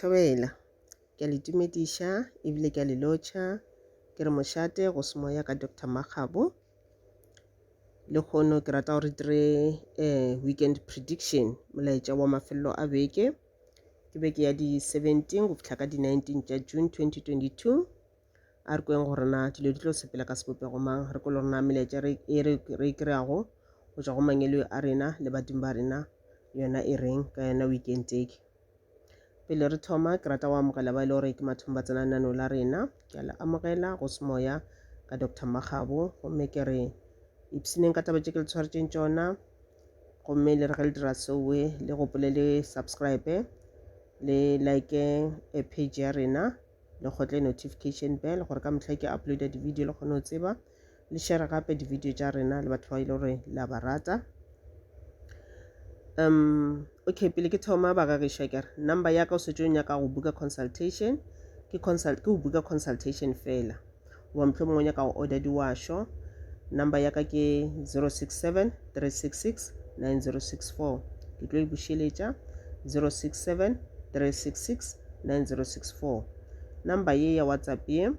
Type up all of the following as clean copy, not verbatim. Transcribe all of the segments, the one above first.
thobela ke le tumediša ebile ke le lotšha ke re mošate go se moya ka Dr. Makgabo le kgono ke rata gore dire weekend prediction molaetša wa mafelelo a beke ke beke ya di 17 go fihla ka di 19 tša June 2022 a re kweng gore na dilo di tlo sepela ka sebopego mang re kolo rena melaetša re kry-ago go tšwa go mangelo a rena le badimo ba rena yona e reng ka yona weekend eke pele re thoma ke rata go amogela ba ile gore ke mathomo ba tsena nano la rena ke a le amogela go se moya ka Dr. Makgabo gomme ke re ipsineng ka taba tše ke le tshwaretšeng tšona gomme le re ge le dira seowe le gopole le subscribe le like page ya rena le gotle notification bell gore ka mehla ke uploada di-video le kgone go tseba le share gape di-video tša rena le batho ba ile gore la ba rata okay pele ke thoma ba ka gešwa kere number ya ka o setse o nyaka go buka consultation ke go buka consultation fela wa mhlomongwe o nyaka go order diwasho number ya ka ke 067 366 9064 ke tlo e bušeletša 067 366 9064 number ye ya WhatsApp ye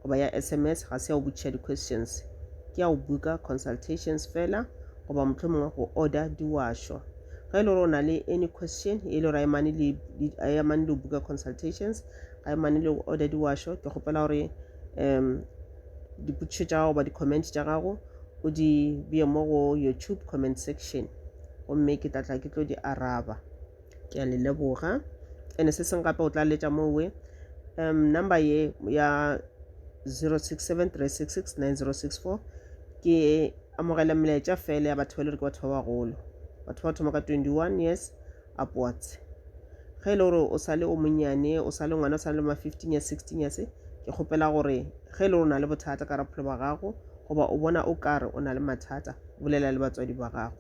goba ya SMS ga se ya go botšiša di-questions ke ya go buka consultations fela goba mohlomongwe go order diwasho ga ile gore o na le any question e ile gore a emane le go buka consultations ga emane le go order diwasho ke kgopela gore dipotšišo tša gago ba di-comment tša gago o di bee mo go YouTube comment section gomme ke tlatla ke tlo di araba ke a le leboga ene se seng gape o tla letša mowe number ye ya 0673669064 ke amogela melaetša fela ya batho ba ile gore ke batho ba bagolo batho ba thoma ka 21 years upwards ge ile gore o sa le o monnyane o sa le ngwana o sa le ma 15 years 16 years ke kgopela gore ge ile gore o na le bothata ka bophelo ba gago goba o bona o kare o na le mathata bolela le batswadi ba gago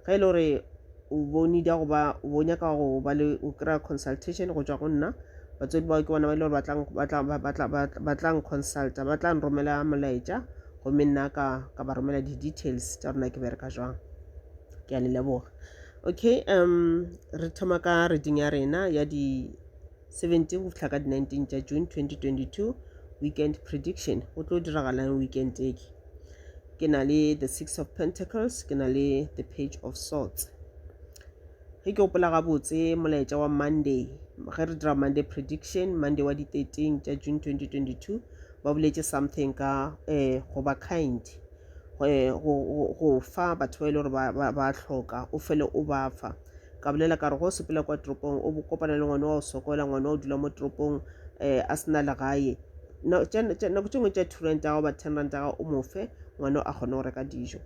ge ile gore o bonida goba o nyaka go ba le o kry-a consultation go tšwa go nna batswadi bao ke bona ba ile gore ba tlang consulta ba tlang romela molaetša gomme nna ka ba romela di-details tša rona ke bereka jwang ke a le leboga okay re thoma ka reading ya rena ya di 17 go fihla ka di 19 tša June 2022 weekend prediction go tlo diragalang weekend eke ke na le the 6 of Pentacles ke na le the page of swords ge ke gopola gabotse molaetša wa Monday ge re dira Monday prediction Monday wa di 13 tša June 2022 ba boletše something ka go ba kind go fa batho ba ile gore ba hloka o fele o ba fa ka bolela ka re go sepela kwa toropong o kopana le ngwana wa o sokola ngwana o dula mo toropong a sena legae nako tše ngwe tša 2 rand ba 10 rand o mofe ngwana a kgone go reka dijo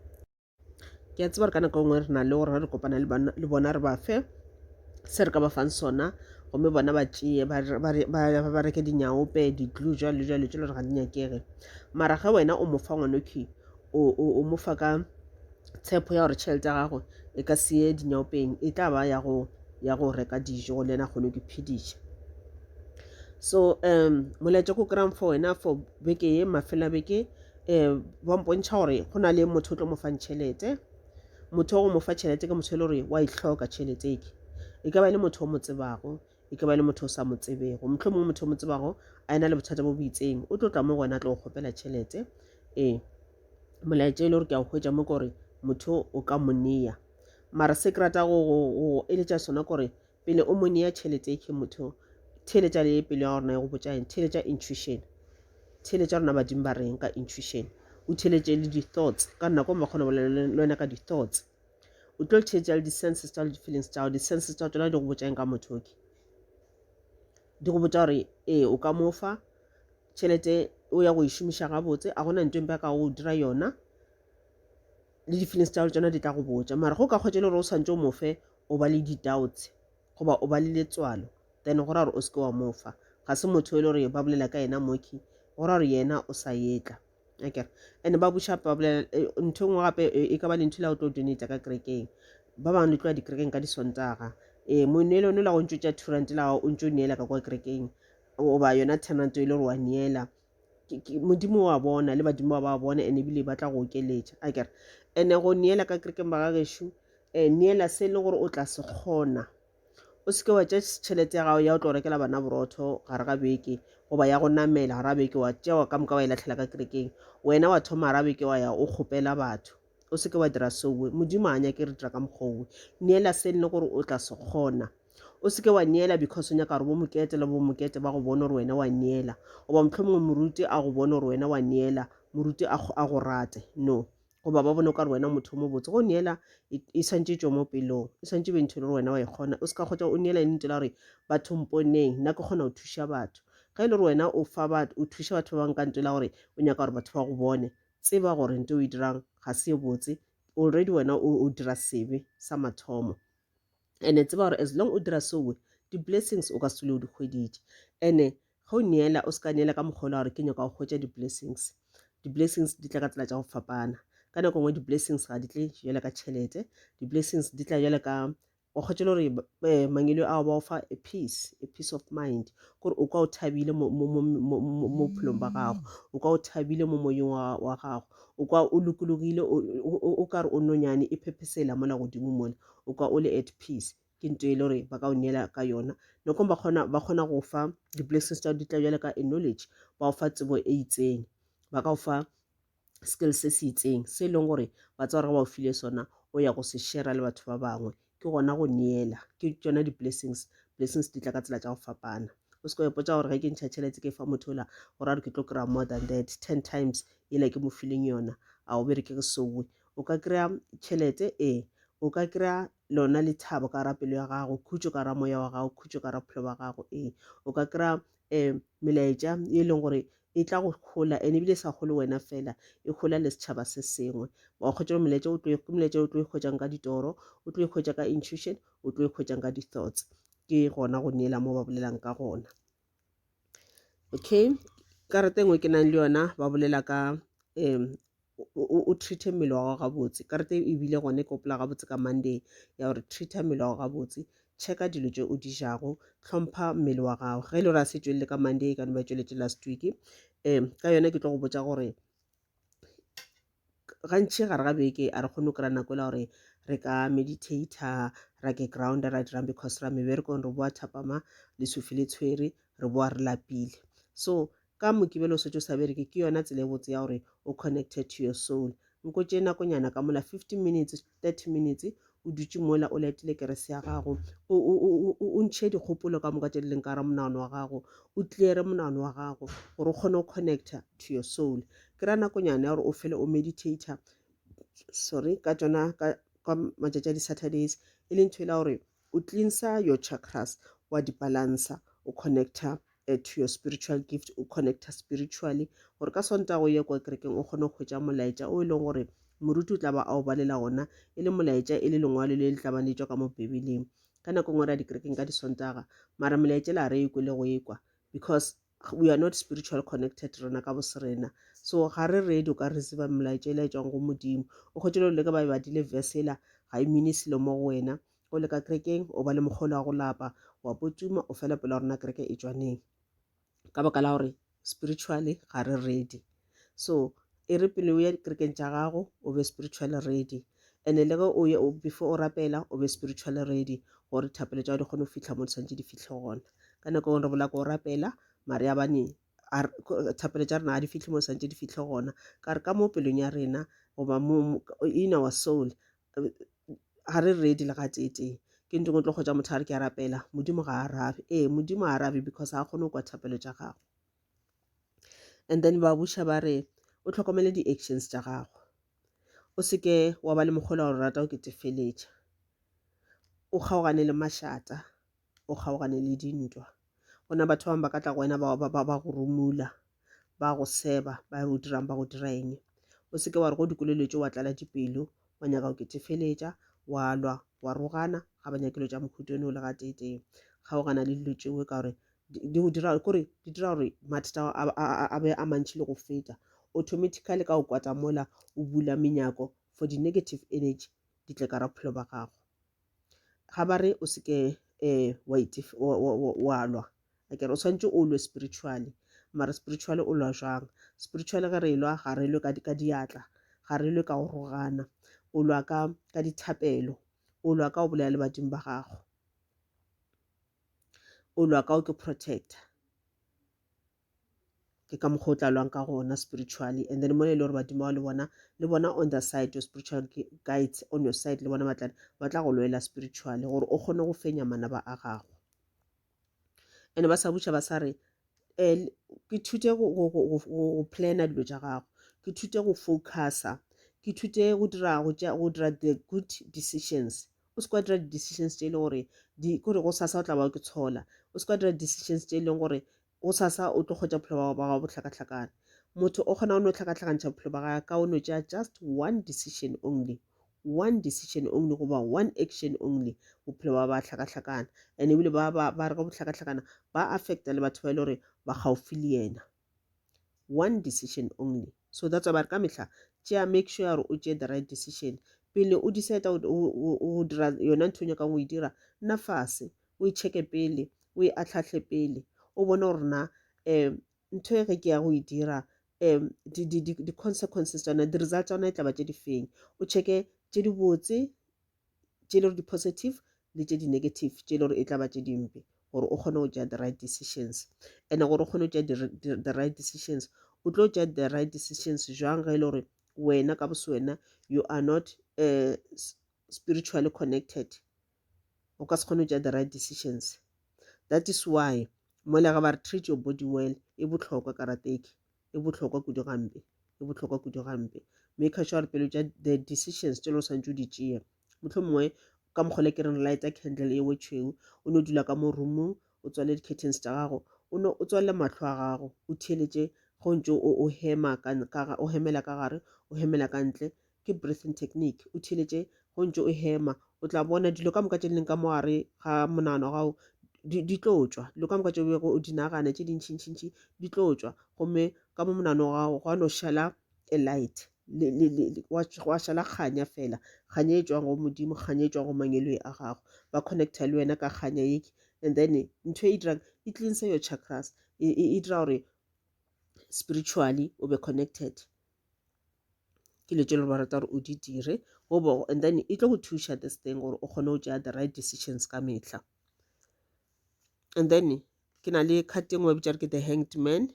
ke a tseba re ka nako ngwe re na le gore re kopana le bona re ba fe se re ka ba fang sona gomme bona ba tšee ba reke dinyaope di-glue jalo jalo tšelo re ga di nyakege mara ge wena o mofa ngwanoki o mofa ka tshepo ya gore tšhelete ya gago e ka sie dinyaopeng e tla ba ya go reka dijo go le ena kgone ke phediša so molaetša ko kry-ang for wena for beke ye mafela beke ba mpontšha gore go na le motho o tlo mo fang tšhelete motho o go mo fa tšhelete ke motho e le gore wa ihloka tšhelete eke e ka ba le motho o mo tsebago e ka ba le motho o sa mo tsebego mohlomongwe motho o mo tsebago a ena le bothata bo bo itseng o tlo tla mo gona a tlo go kgopela tšhelete molaetša e le gore ke a go hwetša mo kore motho o ka monea mara se ke rata go eletša sona kore pele o monea tšhelete eke motho theletša le pele ya gorena ya go botša eng theletša intuition theletša rona badimo ba reng ka intuition o theletše le di-thoughts ka nako ba kgona le wena ka di-thoughts o tlo theletša le di-senses tša le di-feelings tšao di-senses tša tsona di go botša eng ka motho oke di go botša gore o ka mofa tšhelete o ya go išomiša gabotse a gona ntho empe ka go dira yona le di-feelings tša tsona di tla go botša mara go ka kgwetša le gore o santse o mofe o ba le di-doubts goba o ba le letswalo then go ra gore o seke wa mofa ga se motho e le gore ba bolela ka yena moki go ra gore yena o sa etla akere and ba buša ba bolela ntho ngwe gape e ka ba le ntho la o tlo donata ka kerekeng ba bangwe le tloa dikerekeng ka disontaga monelo ne la go ntšo tša 2 rand la o ntšo neela ka kwa kerekeng o ba yona 10 rand e le gore wa neela modimo wa bona le badimo ba bona ene ebile ba tla go okeletša akere ene go neela ka kerekeng ba ga gešo neela se le gore o tla se kgona o seke wa tšea tšhelete ya gago ya o tlo rekela bana borotho gare ga beke goba ya go namela gare ga beke wa tšewa ka moka wa e latlhela ka kerekeng wena wa thoma gare ga beke wa ya o kgopela batho o seke wa dira sowe modimo a nyake re dira ka mokgwa neela se nne gore o tla se kgona o seke wa neela because o nyaka gore bo mokete le bo mokete ba go bona gore wena wa neela goba mohlomongwe moruti a go bona gore wena wa neela moruti a go rate no goba ba bone o ka re wena motho mo botse go neela e santše tšo mo pelong e santše be ntho le gore wena wa e kgona o seka kgotsa o neela e ntse la gore batho mponeng nna ke kgona go thuša batho ga e le gore wena o thuša batho ba bang ka nto la gore o nyaka gore batho ba go bone tseba gore nto o e dirang ga se e botse already wena o dira sebe sa mathomo ene tseba gore as long o dira sowe di-blessings o ka se le o di kgweditše ene ga o neela o seka neela ka mokgolo gore ke nyaka go kgwetša di-blessings di tla ka tsela tša go fapana ka nako ngwe di-blessings ga di tle jale ka tšhelete di-blessings di tla jale ka o kgwetše le gore mangelo ao ba o fa a peace of mind gore o ka o thabile mo bophelong ba gago o ka o thabile mo moyeng wa gago o ka o lokologile o ka re o nonyane e phepesela mola godimo mola o ka o le at peace ke nto e le gore ba ka o neela ka yona nako ba kgona go fa di-blessings tša di tla jale ka knowledge ba o fa tsebo e itseng ba ka o fa skills se se itseng se e leng gore ba tsa gore ga ba o file sona o ya go se share le batho ba bangwe ke gona go neela ke tšona di-blessings di tla ka tsela tša go fapana o se ka ipotsa gore ga ke ntšha tšhelete ke fa motho ola gore a re ke tlo kry-a more than that 10 times e like mo feeling yona a o bereke ke sowe o ka kry-a tšhelete o ka kry-a lona lethabo ka ra pelo ya gago khutšo ka ra moya wa gago khutšo ka ra bophelo ba gago o ka kry-a melaetša e leng gore e tla go gola ene ebile sa gole wena fela e gola le setšhaba se sengwe wa kgwetša molaetša o tlo ikgwetšang ka ditoro o tlo ikgwetša ka intuition o tlo ikgwetšang ka di-thoughts ke gona go neela mo ba bolelang ka gona okay karata engwe ke nang le yona ba bolela ka o treat mmele wa gago gabotse karata e bile gone e kopela gabotse ka monday ya gore treat mmele wa gago gabotse checka dilo tše o di jago tlhompha mmele wa gago ge e le gore a se tšwelele ka monday ka no ba tšweletše last week ka yona ke tlo go botša gore gantši gare ga beke a re kgone go kry-a nako la gore re ka meditator ra ke ground ra dirang because ra meberekong re boa thapama lesufi le tshwere re boa re lapile so ka mokibelo o setse o sa bereke ke yona tsela e botse ya gore o connected to your soul nko tše nakonyana ka mola 15 minutes 30 minutes o dutše mola o laetile kerese ya gago o ntšhe dikgopolo ka moka tše di leng ka ra monagano wa gago o cleare monagano wa gago gore o kgone go connecta to your soul ke ra nakonyana ya gore o fele o meditator sorry ka tšona ka matšatši a di-Saturdays e leng ntho e la gore o cleansa your chakras wa di-balancer o connecta to your spiritual gift o connecta spiritually gore ka sontago ye kwa kerekeng o kgone go hwetša molaetša o e leng gore moruti o tla ba a o balela gona e le molaetša e le lengwalo le le tla bang le tšwa ka mo bebeleng ka nako ngwe ra dikerekeng ka disontaga mara molaetša la re ekwe le go ekwa because we are not spiritual connected rena ka boserena so ga re ready o ka receive molaetša e laetšwang go modimo o kgwetšele le ka ba badile vesela ga e mine selo mo go wena o le ka kerekeng o ba le mogolo wa go lapa wa potuma o fela pela rona kereke e tšwaneng ka baka la gore spiritually ga re ready so e re pele o ya dikerekeng tša gago o be spiritually ready and le ge before o rapela o be spiritually ready gore thapelo tša di kgone go fitlha mo di swantše di fitlhe gona ka nako re bola ko rapela mare ya bane thapelo tša rena ga di fitlhe mo di swantše di fitlhe gona ka re ka mo pelong ya rena goba in our soul ga re ready le ga tee ke ntho tlo kgotsa motho a re ke a rapela modimo ga a arabe modimo a arabe because ga a kgone go kwa thapelo tša gago and then ba buša ba re o tlhokomele di-actions tša gago o seke wa ba le mogolo wa gore rata o ketefeletša o kgaogane le mašata o kgaogane le dintwa gona batho bangwe ba ka tla go wena ba go rumula ba go seba ba go dirang ba go dira eng o seke wa re go dikoleletšo wa tlala dipelo wa nyaka go ketefeletša wa lwa wa rogana ga ba nyakelo tša mokhutone o le ga tee kgaogana le dilo tšeo ka gore di dira gore mathata a be a mantši le go feta automatically ka o kwata mola o bula menyako for the negative energy di tle ka ra bophelo ba gago ga ba re o seke wa lwa akere o swantse o lwe spiritually mara spiritually o lwa jang spiritually ge re lwa ga re lwe ka diatla ga re lwe ka go rogana o lwa ka dithapelo o lwa ka go bolela le badimo ba gago o lwa ka o ke protector ke ka mokgwa o tla lwang ka gona spiritually. And then mo le gore badimo le bona on the side your spiritual guides on your side le bona ba tla go lwela spiritually gore o kgone go fenya manaba a gago. And ba sa butša ba sa re ke thute go plana dilo tša gago, ke thute go focusa, ke thute go dira the good decisions. O se kwa dira di-decisions tše e leng gore kore go sasa o tla ba ke tshola, o se kwa dira decisions tše e leng gore go sasa o tlo kgwetša bophelo ba gago bo hlakahlakana. Motho o kgona o no hlakahlakantšha bophelo ba gae ka o no tšea just one decision only goba one action only bophelo ba hlakahlakana. And ebile ba re ka bo hlakahlakana ba affecta le batho ba e le gore ba gaufi le yena. One decision only. So that's why ba re ka mehla tšea make sure gore o tšee the right decision pele o decide o dira yona ntho nyakang o e dira. Nna fase o e check pele, o e atlhahle pele, o bone gore na ntho e ge ke ya go e dira di-consequences tsona di-results tsona e tla ba tše di feng. O checke tše di botse, tše le gore di-positive le tše di-negative tše le gore e tla ba tše dimpe gore o kgone go tšea the right decisions. And gore o kgone go tšea the right decisions, o tlo tšea the right decisions jwang ge e le gore wena ka bose wena you are not spiritually connected, o ka se kgone go tšea the right decisions. That is why mola ga ba re treat your body well e bohlokwa karateki, e bohlokwa kudu gampe, e bohlokwa kudu gampe. Make sure pele tša the decisions tše le o santse o di tšea. Mohlomongwe ka mokgole ke reng lighta candle e wetšwego, o no dula ka mo roomong, o tswale di-curtains tša gago, o tswalle mahlo a gago, o theeletše go ntse o hema o hemela ka gare, o hemela ka ntle, ke breathing technique. O theeletše go ntse o hema, o tla bona dilo ka moka tše leng ka mo gare ga monano gago di tlo tšwa. Dilo ka moka tše bego o di nagana tše dintšintšintši di tlo tšwa, gomme ka mo monano gago go no šala a light wa šala kganya fela, kganya e tšwang go modimo, kganya e tšwang go mangelo a gago, ba connecta le wena ka kganya eke. And then ntho e dirang e cleanse your chakras, e dira gore spiritually o be connected ke le tšelo ba rata gore o di dire and then e tlo go thuša this thing gore o kgone go tšea the right decisions ka mehla. And then ke na le card e nngwe bitša ke the hanged man,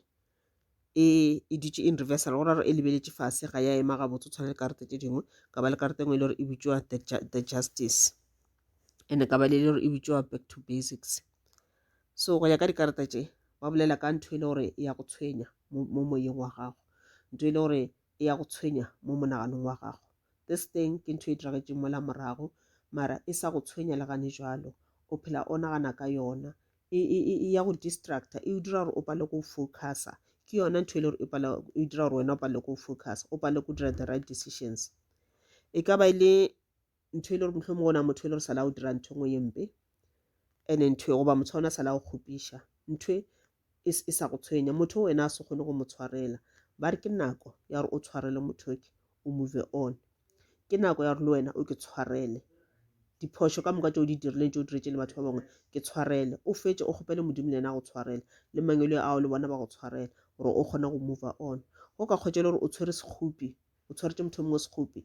e dutše in reversal go raro e lebeletše fase ga ya ema gabotse o tshwana le karete tše dingwe. Ka ba le karete engwe e le gore e bitšwa the justice, and ka ba le gore e bitšwa back to basics. So go ya ka dikarata tše ba bolela ka ntho e le gore e ya go tshwenya mo moyeng wa gago, ntho e le gore e ya go tshwenya mo monaganong wa gago. This thing ke ntho e diragetšeng mola morago, mara e sa go tshwenya le gane jalo, o phela o nagana ka yona, e ya go distracta, e dira gore o pale go focusa. Ke yona ntho e le gore e dira gore wena o pale go focus, o pale go dira the right decisions. E ka ba ile ntho e le gore mohlomong gona motho e le gore sala o dira ntho ngwe ye mpe, ene ntho goba motho ona sala o kgopiša ntho e sa go tshwenya, motho wena a se kgone go mo tshwarela. Ba re ke nako ya gore o tshwarele motho ke o move on, ke nako ya gore le wena o ke tshwarele diphošo ka moka tšeo di dirileng tšeo diretše le batho ba bangwe, ke tshwarele o fetše o kgopele modimo le yena go tshwarela, le mangelo ao le bona ba go tshwarela gore o kgona go move on. Go ka kgwetše le gore o tshwere sekgopi, o tshwaretše motho mongwe sekgopi,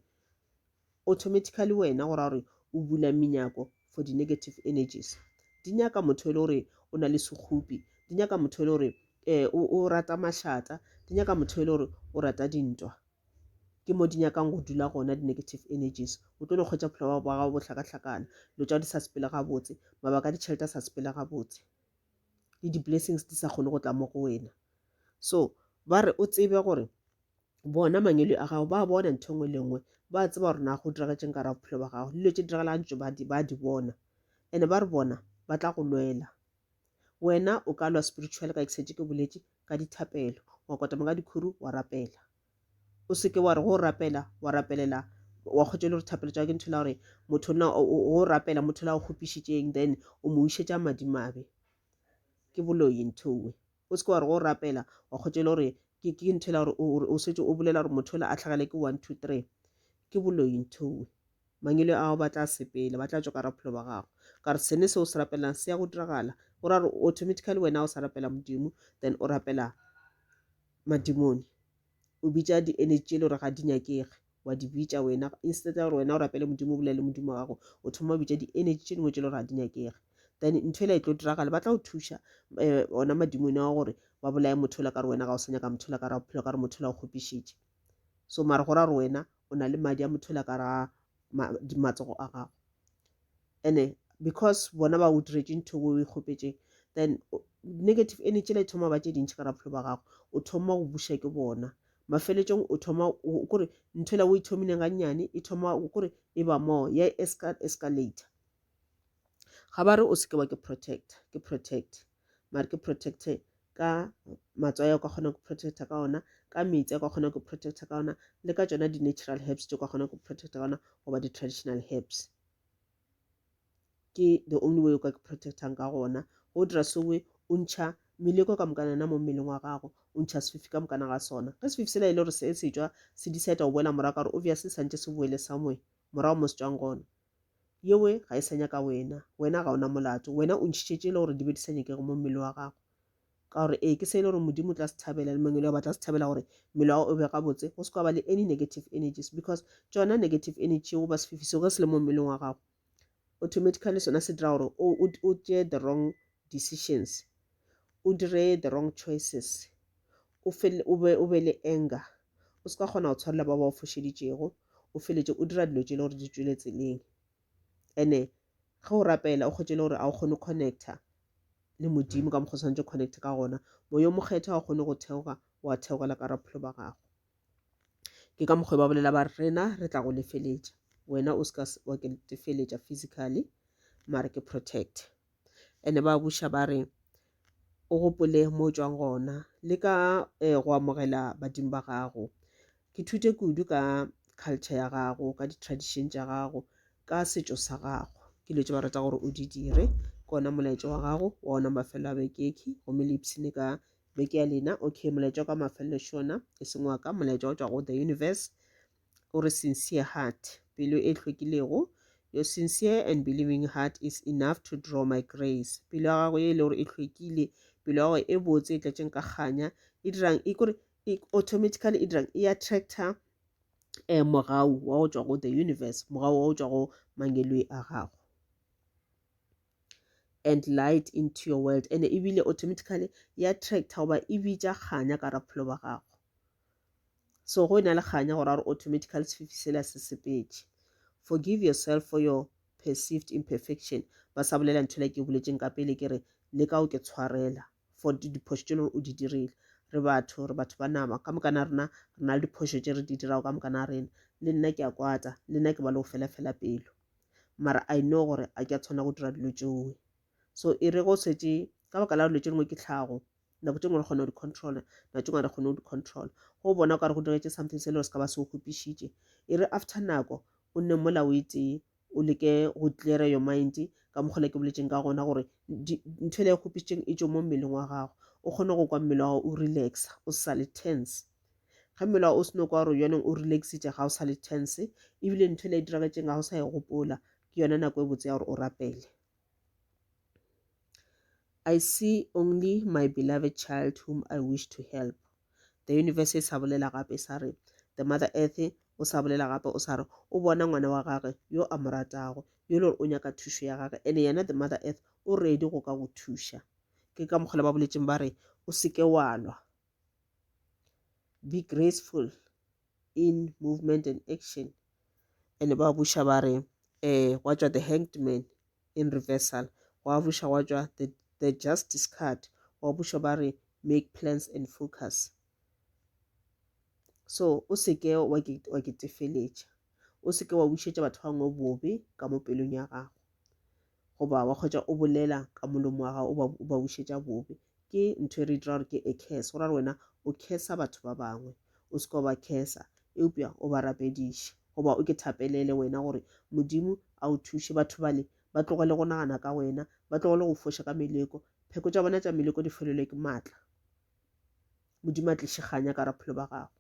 automatically wena go ra gore o bula menyako for the negative energies. Di nyaka motho e le gore o na le sekgopi, di nyaka motho e le gore o rata mašata, di nyaka motho e le gore o rata dintwa. Ke mo di nyakang go dula gona di-negative energies. O tlo le kgwetša bophelo ba gago bo hlakahlakana, lo tša di sa sepela gabotse, mabaka a ditšhelete a sa sepela gabotse, le di-blessings di sa kgone go tla mo go wena. So ba re o tsebe gore bona mangelo a gago ba bona ntho ngwe le ngwe, ba tseba gore na go diragetšeng ka ra bophelo ba gago, dilo tše diragalang tšo ba di bona, and ba re bona ba tla go lwela. Wena o ka lwa spiritual ka exetse ke boletše ka dithapelo, wa kotama ka dikhuru wa rapela, o seke wa re go rapela wa rapelela wa kgotse le gore thapelo tša ke ntho la gore motho na o rapela motho la o kgopišitšeng then o mo išetša madimabe, ke boloi nthowe. O seke wa re go rapela wa kgotse le gore ke ntho la gore o setse o bolela gore motho la a tlhagale ke 1 2 3, ke boloi nthowe. Mangelo ao ba tla sepela, ba tla tšwa ka raphelo ba gago, ka re sene se o se rapelang se ya go diragala, go ra gore automatically wena o sa rapela modimo then o rapela madimoni, o bitša di-energy le gore ga di nyakege, wa di bitša wena instead ya gore wena o rapele modimo o bolele modimo wa gago, o thoma o bitša di-energy tše dingwe tše le gore ga di nyakege. then ntho e tlo diragala ba tla o thusha ona madimone a gore ba bolae motho la ka re wena ga o senya ka motho la ka ra bophelo ka re motho la o kgopišitše so mara gore a re wena o na le madi a motho la ka ra matsogo a gago ene because bona ba o diretse ntho o e kgopetšeng then negative energy la e thoma ba tše dintšhi ka ra bophelo ba gago o thoma go buša ke bona mafeletšong o thoma kore ntho la o ithomileng ga nnyane e thoma kore e ba more ya escalator ga ba re o seke wa ke protect mare ke protecte ka matswai a ka kgona go protecta ka ona ka metsi a ka kgona go protecta ka ona le ka tsona di-natural herbs tse ka kgona go protecta ka ona goba di-traditional herbs ke the only way o ka protectang ka gona go dira sewe o ntšha meleko ka mokanana mo mmeleng wa gago o ntšha sefifi ka mokana ga sona ge sefifi sela e le gore se tswa se decide go boela morago ka gore obviously santse se boele somewhere morago mo se tswang gona yewe ga e senya ka wena ga ona molato wena o ntšhitšetse le gore di be di senyekego mo mmele wa gago ka gore ke se e le gore modimo tla se thabela le mangwele ba tla se thabela gore mmele wa o be gabotse go se ka ba le any negative energies because tsona negative energy o ba sefifi seo ge se le mo mmeleng wa gago automatically sona se dira gore o tšee the wrong decisions o dire the wrong choices o be le anger o se ka kgona go tshwarela ba ba o fošeditšego o feletse o dira dilo tše le gore di tswele tseleng ene ge o rapela o kgwetse le gore a o kgone connecta le modimo ka mokgwa tshwanetse connect ka gona moyo mokgetha ga kgone go theoga wa theogela ka raphelo ba gago ke ka mokgwa ba bolela ba rena re tla go lefeletša wena o ska wa ke lefeletša physically mare ke protect ene ba buša ba re o gopole mo tswang gona le ka go amogela badimo ba gago ke thute kudu ka culture ya gago ka di-tradition tša gago ka setšo sa gago ke letse ba rata gore o di dire kona molaetša wa gago wa ona mafelo a bekeki gomme le ipsene ka beke ya lena okay molaetša ka mafelelo šona e seng wa ka molaetša o tšwa go the universe o re sincere heart pelo e hlwekilego your sincere and believing heart is enough to draw my grace pelo ya gago e le gore e hlwekile pelo ya gago e botse e tletšeng ka kganya e dirang automatically e dirang e attractor mogau wa go tšwa go the universe mogau wa go tšwa go mangelwe a gago and light into your world and ebile automatically e attractor goba e bitša kganya ka raphelo ba gago so go ena le kganya gore a re automatically sefifi sela se sepetše forgive yourself for your perceived imperfection ba sa bolela ntho la ke boletšeng ka pele ke re le ka o ke tshwarela for diphošo tše o di dirile re batho ba nama ka mokana rena re na le diphošo tše re di dirago ka mokana rena le nna ke a kwata le nna ke ba le go fela pelo mara I know gore a ke a tshwana go dira dilo tšeo so e re go setse ka baka la dilo tše dingwe ke tlhago nako tše ngwe re kgona go di-control nako tše ngwe re kgone go di-control go bona o ka re go diretse something se le gore se ka ba se go kgopišitše e re after nako o nne mola o itee o leke go clear your mind ka mokgola ke boletseng ka gona gore ntho le ya kgopišitšeng e tšo mo mmeleng wa gago o kgone go kwa mmele wa gago o relaxa o sa le tense ga mmele wa o seno kwa gore yoneng o relaxitše ga o sa le tense ebile ntho le e diragetseng ga o sa e gopola ke yona nako e botse ya gore o rapele I see only my beloved child whom I wish to help. The universe sa bolela gape sa re the mother earth o sa bolela gape o sa re o bona ngwana wa gagwe yo a mo ratago yo le gore o nyaka thušo ya gagwe ene yena the mother earth o ready go ka go thuša ke ka mokgola ba boletseng ba re o seke wa lwa be graceful in movement and action ene ba buša ba re wa tšwa the hanged man in reversal wa buša wa tšwa the justice card wa buša ba re make plans and focus so o seke wa ke tefeletša o seke wa bušetša batho bangwe bobe ka mo pelong ya gago goba wa kgwetša o bolela ka molomo wa gago o ba bušetša bobe ke ntho e re dira gore ke a curse go ra re wena o cursa batho ba bangwe o seke wa ba cursa eupša o ba rapediše goba o ke thapelele wena gore modimo a o thuše batho bale ba tlogele go nagana ka wena ba tlogele go foša ka meleko pheko tša bona tša meleko di felelwe ke maatla modimo a tlišeganya ka raphelo ba gago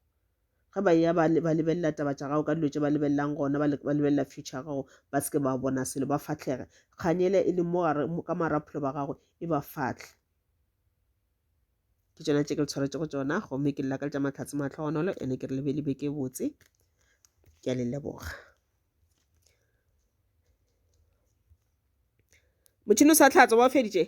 ga ba ya ba lebelela taba tša gago ka dilo tše ba lebelelang gona ba lebelela future gago ba seke ba bona selo ba fatlhege kganyele e le ka maraphelo ba gago e ba fatlhe ke tšona tše ke le tshwaretse go tšona gomme ke lela ka le tša mahlatse matlhogonolo ene ke re lebe beke botse ke a le leboga motšhini o sa tlhatsa wa feditše